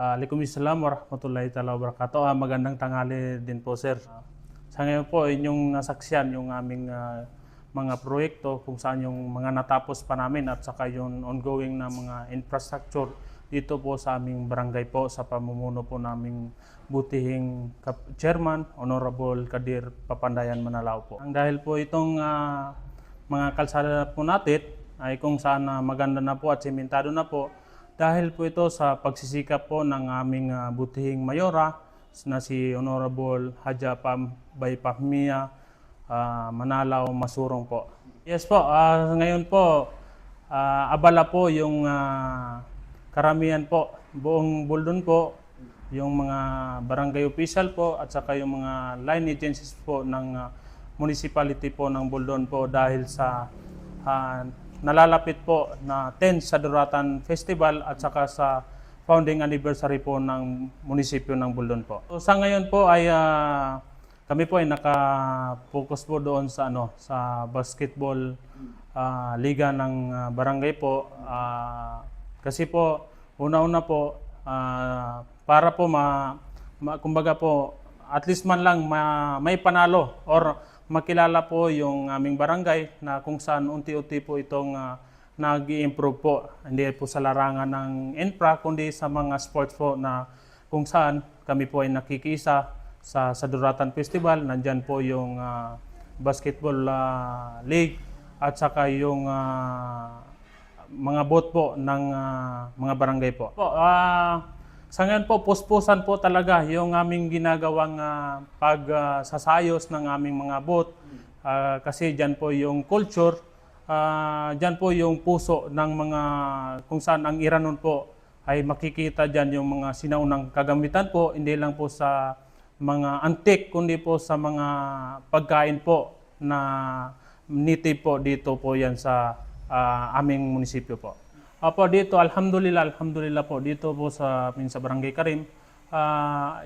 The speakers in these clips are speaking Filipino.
Waalaikumsalam warahmatullahi taala wabarakatuh. Magandang tanghali din po, sir. Sa ngayon po, inyong nasaksiyan yung aming mga proyekto kung saan yung mga natapos pa namin at saka yung ongoing na mga infrastructure dito po sa aming barangay po sa pamumuno po naming butihing Chairman, Honorable Kadir Papandayan Manalao po. Ang dahil po itong mga kalsada po natin ay kung saan maganda na po at sementado na po, dahil po ito sa pagsisikap po ng aming butihing mayora na si Honorable Haja Bay Pahmia Manalao Masurong po. Yes po, ngayon po abala po yung karamihan po, buong Buldon po, yung mga barangay official po at saka yung mga line agencies po ng municipality po ng Buldon po dahil sa nalalapit po na 10 sa Duratan Festival at saka sa founding anniversary po ng munisipyo ng Buldon po. So, sa ngayon po ay kami po ay naka-focus po doon sa sa basketball liga ng barangay po. Kasi po una-una po para po kumbaga po at least man lang may panalo or makilala po yung aming barangay na kung saan unti-unti po itong nag-i-improve po. Hindi po sa larangan ng infra, kundi sa mga sports po na kung saan kami po ay nakikisa sa Duratan Festival. Nandyan po yung basketball league at saka yung mga boat po ng mga barangay po. Sa ngayon po, puspusan po talaga yung aming ginagawang pagsasayos ng aming mga boat. Kasi dyan po yung culture, dyan po yung puso ng mga kung saan ang iranon po ay makikita dyan yung mga sinaunang kagamitan po, hindi lang po sa mga antique, kundi po sa mga pagkain po na native po dito po yan sa aming munisipyo po. Opo, dito alhamdulillah po dito po sa Barangay Karim.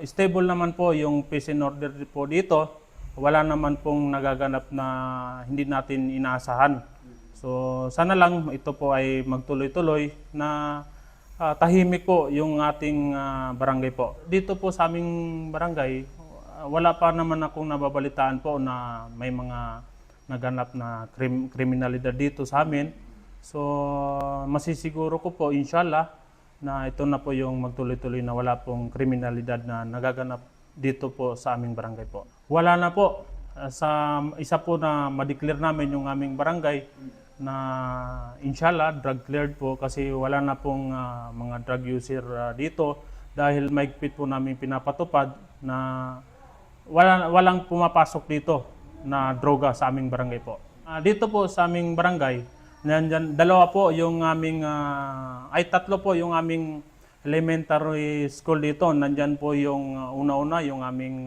Stable naman po yung peace and order po dito. Wala naman pong nagaganap na hindi natin inaasahan. So sana lang ito po ay magtuloy-tuloy na tahimik po yung ating barangay po. Dito po sa aming barangay, wala pa naman akong nababalitaan po na may mga naganap na kriminalidad dito sa amin. So, masisiguro ko po, inshallah, na ito na po yung magtuloy-tuloy na wala pong kriminalidad na nagaganap dito po sa aming barangay po. Wala na po. Sa isa po na ma-declare namin yung aming barangay na inshallah, drug cleared po kasi wala na pong mga drug user dito dahil maigpit po namin pinapatupad na walang pumapasok dito na droga sa aming barangay po. Dito po sa aming barangay, nandyan, dalawa po yung aming, tatlo po yung aming elementary school dito. Nandyan po yung una-una, yung aming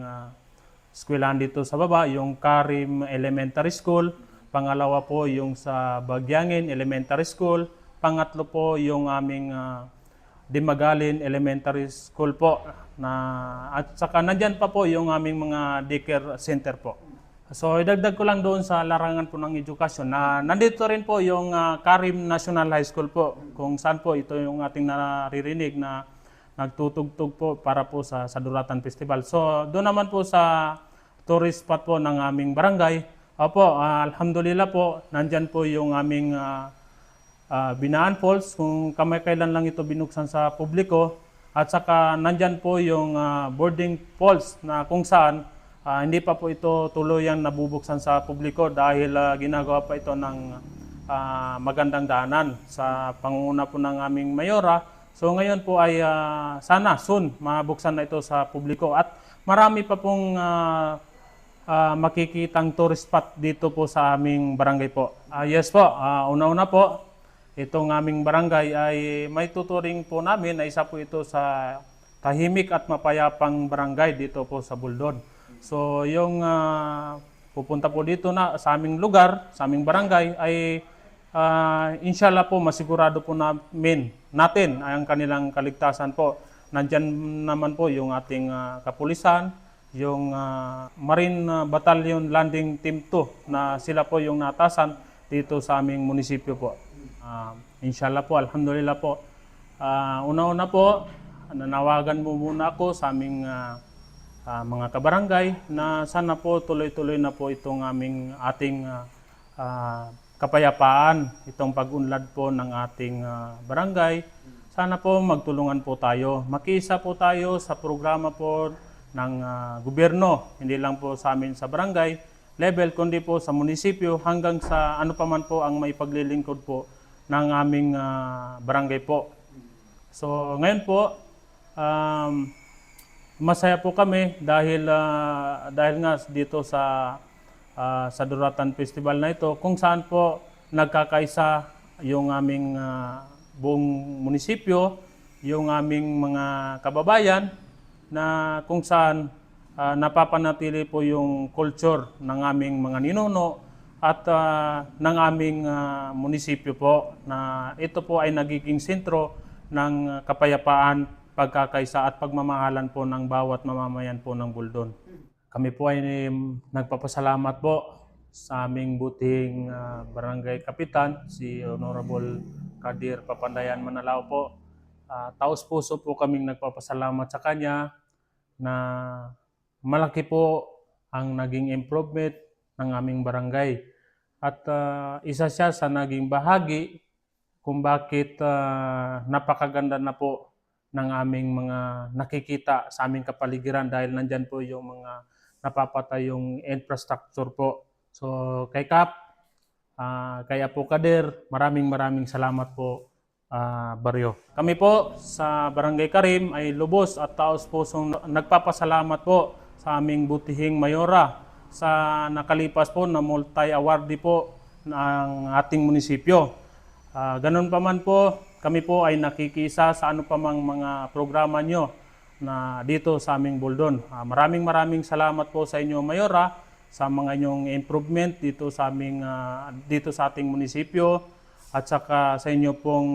eskwelahan dito sa baba, yung Karim Elementary School. Pangalawa po yung sa Bagyangin Elementary School. Pangatlo po yung aming Dimagalin Elementary School po. At saka nandyan pa po yung aming mga daycare center po. So, idagdag ko lang doon sa larangan po ng edukasyon na nandito rin po yung Karim National High School po, kung saan po ito yung ating naririnig na nagtutugtog po para po sa Duratan Festival. So, doon naman po sa tourist spot po ng aming barangay, alhamdulillah po, nandyan po yung aming Binaan Falls, kung kailan lang ito binuksan sa publiko, at saka nandyan po yung boarding falls na kung saan hindi pa po ito tuluyang nabubuksan sa publiko dahil ginagawa pa ito ng magandang daanan sa pangunguna po ng aming mayora. So ngayon po ay sana soon mabuksan na ito sa publiko at marami pa pong makikitang tourist spot dito po sa aming barangay po. Yes po, una-una po, itong aming barangay ay may tuturing po namin na isa po ito sa tahimik at mapayapang barangay dito po sa Buldon. So yung pupunta po dito na sa aming lugar, sa aming barangay ay inshallah po masigurado po natin ang kanilang kaligtasan po. Nandyan naman po yung ating kapulisan, yung Marine Battalion Landing Team 2 na sila po yung naatasan dito sa aming munisipyo po. Inshallah po, alhamdulillah po. Una-una po, nanawagan mo muna ako sa aming mga kabarangay na sana po tuloy-tuloy na po itong ating kapayapaan, itong pag-unlad po ng ating barangay. Sana po magtulungan po tayo. Makiisa po tayo sa programa po ng gobyerno, hindi lang po sa amin sa barangay level, kundi po sa munisipyo hanggang sa ano pa man po ang may paglilingkod po ng aming barangay po. So ngayon po, masaya po kami dahil nga dito sa Duratan Festival na ito kung saan po nagkakaisa yung aming buong munisipyo, yung aming mga kababayan na kung saan napapanatili po yung culture ng aming mga ninuno at ng aming munisipyo po na ito po ay nagiging sentro ng kapayapaan, pagkakaisa at pagmamahalan po ng bawat mamamayan po ng Buldon. Kami po ay nagpapasalamat po sa aming buting barangay kapitan, si Honorable Kadir Papandayan Manalao po. Taos puso po kaming nagpapasalamat sa kanya na malaki po ang naging improvement ng aming barangay. At isa siya sa naging bahagi kung bakit napakaganda na po ng aming mga nakikita sa aming kapaligiran dahil nandyan po yung mga napapatay yung infrastructure po. So kay Kap, kay Apo Kader, maraming salamat po Baryo. Kami po sa Barangay Karim ay lubos at taos pusong nagpapasalamat po sa aming butihing mayora sa nakalipas po na multi-awardee po ng ating munisipyo. Ganun pa man po, kami po ay nakikisa sa ano pa mang mga programa nyo na dito sa aming Buldon. Maraming salamat po sa inyo mayora sa mga inyong improvement dito sa aming dito sa ating munisipyo at saka sa inyo pong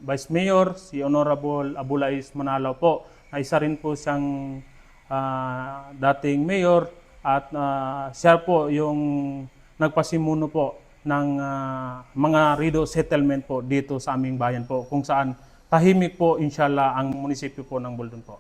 Vice Mayor si Honorable Abulais Manalao po na isa rin po siyang dating mayor at siya po yung nagpasimuno po ng mga Rido settlement po dito sa aming bayan po kung saan tahimik po inshallah ang munisipyo po ng Buldon po.